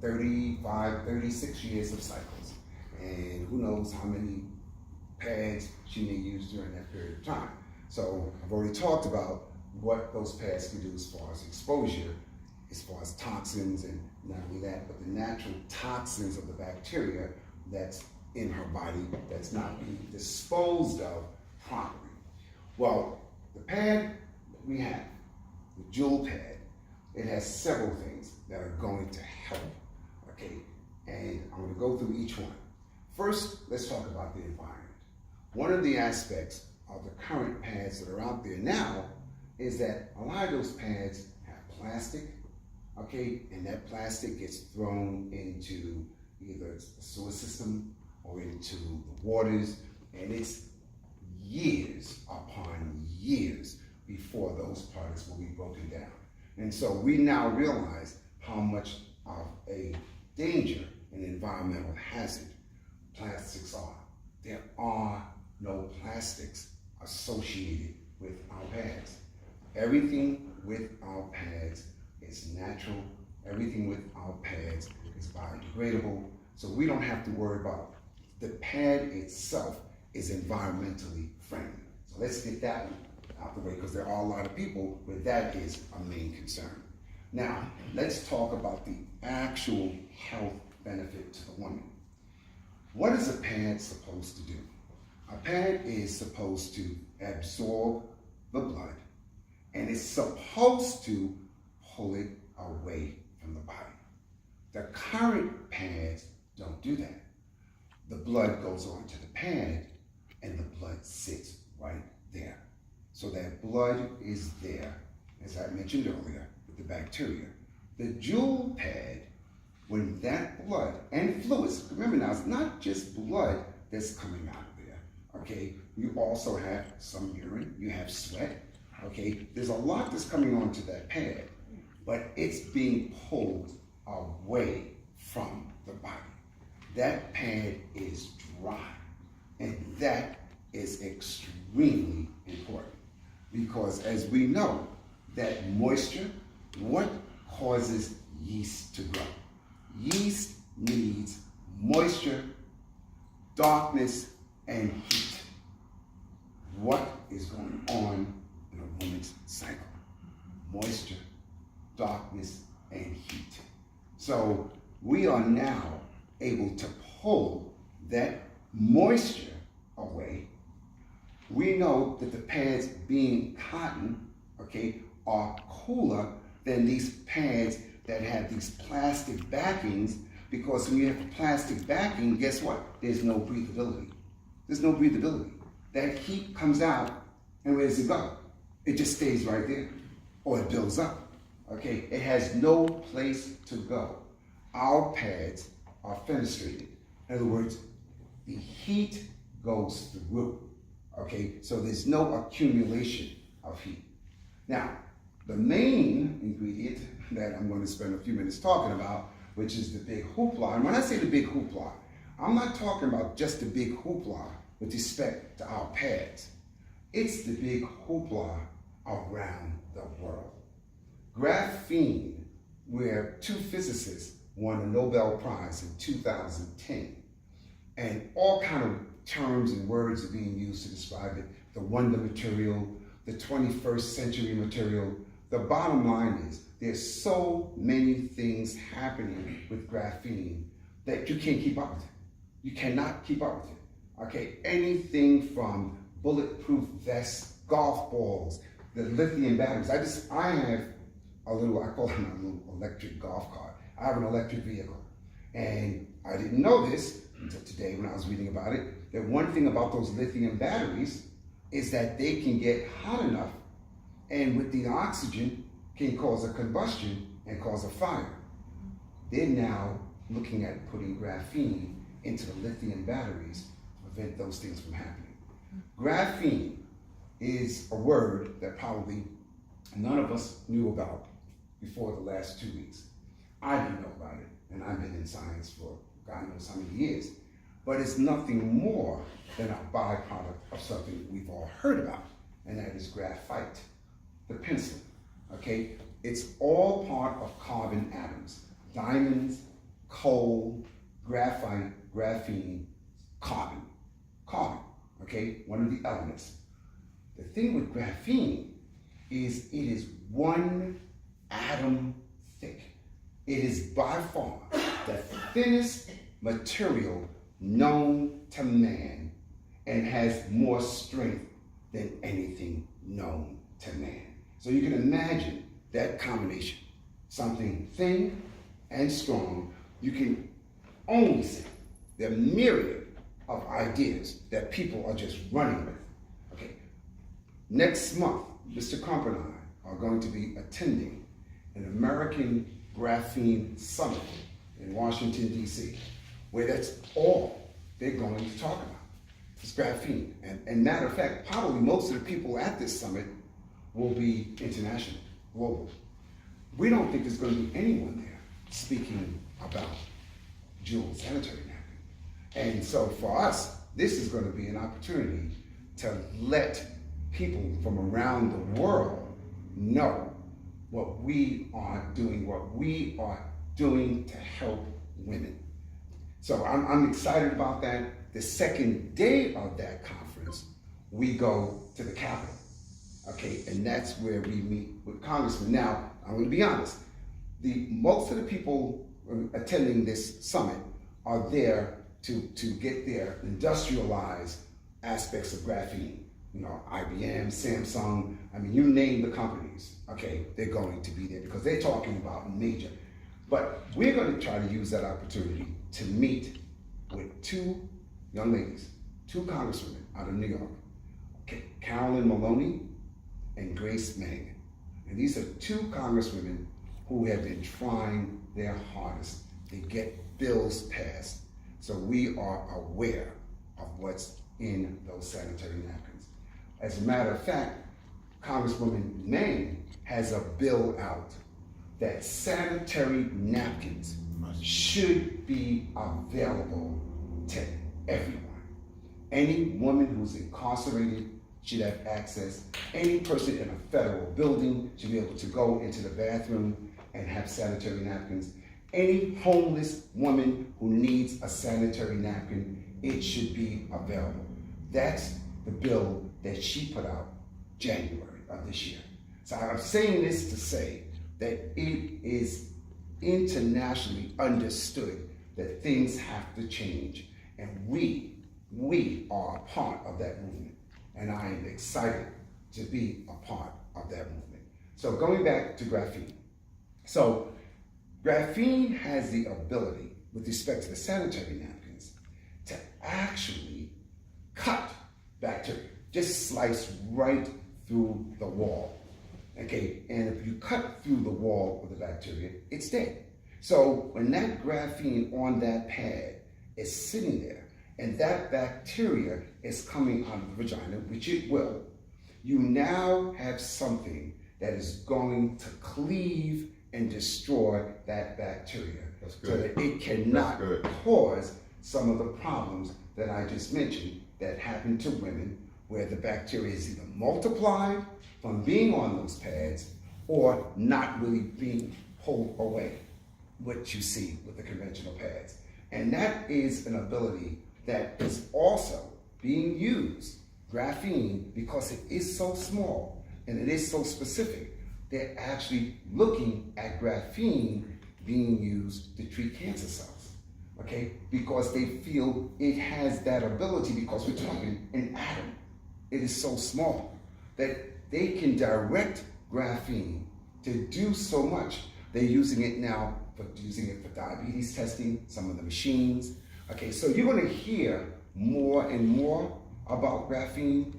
35, 36 years of cycles. And who knows how many pads she may use during that period of time. So I've already talked about what those pads can do as far as exposure, as far as toxins, and not only that, but the natural toxins of the bacteria that's in her body that's not being disposed of properly. Well, the pad that we have, the jewel pad, it has several things that are going to help, okay? And I'm going to go through each one. First, let's talk about the environment. One of the aspects of the current pads that are out there now is that a lot of those pads have plastic, okay? And that plastic gets thrown into either the sewer system or into the waters, and it's years upon years before those products will be broken down. And so we now realize how much of a danger and environmental hazard plastics are. There are no plastics associated with our pads. Everything with our pads is natural. Everything with our pads is biodegradable. So we don't have to worry about the pad itself is environmentally friendly. So let's get that one out the way, because there are a lot of people where that is a main concern. Now, let's talk about the actual health benefit to the woman. What is a pad supposed to do? A pad is supposed to absorb the blood, and it's supposed to pull it away from the body. The current pads don't do that. The blood goes onto the pad, and the blood sits right there. So that blood is there, as I mentioned earlier, with the bacteria. The jewel pad, when that blood and fluids, remember now, it's not just blood that's coming out of there, okay? You also have some urine, you have sweat, okay? There's a lot that's coming onto that pad, but it's being pulled away from the body. That pad is dry, and that is extremely important, because as we know, that moisture, what causes yeast to grow? Yeast needs moisture, darkness, and heat. What is going on in a woman's cycle? Moisture, darkness, and heat. So we are now able to pull that moisture away. We know that the pads, being cotton, okay, are cooler than these pads that have these plastic backings, because when you have a plastic backing, guess what? There's no breathability. There's no breathability. That heat comes out, and where does it go? It just stays right there, or it builds up, okay? It has no place to go. Our pads are fenestrated. In other words, the heat goes through, okay? So there's no accumulation of heat. Now, the main ingredient that I'm going to spend a few minutes talking about, which is the big hoopla. And when I say the big hoopla, I'm not talking about just the big hoopla with respect to our pads. It's the big hoopla around the world. Graphene, where two physicists won a Nobel Prize in 2010, and all kind of terms and words are being used to describe it. The wonder material, the 21st century material. The bottom line is there's so many things happening with graphene that you can't keep up with it. You cannot keep up with it, okay? Anything from bulletproof vests, golf balls, the lithium batteries. I have a little, I call it a little electric golf cart. I have an electric vehicle. And I didn't know this until today when I was reading about it, that one thing about those lithium batteries is that they can get hot enough, and with the oxygen can cause a combustion and cause a fire. They're now looking at putting graphene into the lithium batteries to prevent those things from happening. Graphene is a word that probably none of us knew about before the last 2 weeks. I didn't know about it, and I've been in science for God knows how many years. But it's nothing more than a byproduct of something we've all heard about, and that is graphite, the pencil, okay? It's all part of carbon atoms, diamonds, coal, graphite, graphene, carbon. Carbon, okay, one of the elements. The thing with graphene is it is one atom thick. It is by far the thinnest material known to man and has more strength than anything known to man. So you can imagine that combination, something thin and strong. You can only see the myriad of ideas that people are just running with. Okay, next month, Mr. Crump and I are going to be attending an American Graphene Summit in Washington, D.C., where that's all they're going to talk about. It's graphene. And matter of fact, probably most of the people at this summit will be international, global. We don't think there's going to be anyone there speaking about jeweled sanitary napkins. And so for us, this is going to be an opportunity to let people from around the world know what we are doing to help women. So I'm excited about that. The second day of that conference, we go to the Capitol, okay? And that's where we meet with congressmen. Now, I'm going to be honest. Most of the people attending this summit are there to get their industrialized aspects of graphene. You know, IBM, Samsung, I mean, you name the companies, okay, they're going to be there because they're talking about major. But we're going to try to use that opportunity to meet with two young ladies, two congresswomen out of New York, Carolyn Maloney and Grace Mangan. And these are two congresswomen who have been trying their hardest to get bills passed. So we are aware of what's in those sanitary napkins. As a matter of fact, Congresswoman Mangan has a bill out that sanitary napkins should be available to everyone. Any woman who's incarcerated should have access. Any person in a federal building should be able to go into the bathroom and have sanitary napkins. Any homeless woman who needs a sanitary napkin, it should be available. That's the bill that she put out January of this year. So I'm saying this to say that it is internationally understood that things have to change, and we are a part of that movement, and I am excited to be a part of that movement. So going back to graphene. So graphene has the ability, with respect to the sanitary napkins, to actually cut bacteria, just slice right through the wall. Okay, and if you cut through the wall of the bacteria, it's dead. So when that graphene on that pad is sitting there, and that bacteria is coming out of the vagina, which it will, you now have something that is going to cleave and destroy that bacteria. That's good. So that it cannot cause some of the problems that I just mentioned that happen to women, where the bacteria is either multiplied from being on those pads or not really being pulled away, what you see with the conventional pads. And that is an ability that is also being used, graphene, because it is so small and it is so specific. They're actually looking at graphene being used to treat cancer cells, okay? Because they feel it has that ability, because we're talking an atom. It is so small that they can direct graphene to do so much. They're using it now for diabetes testing, some of the machines. Okay, so you're gonna hear more and more about graphene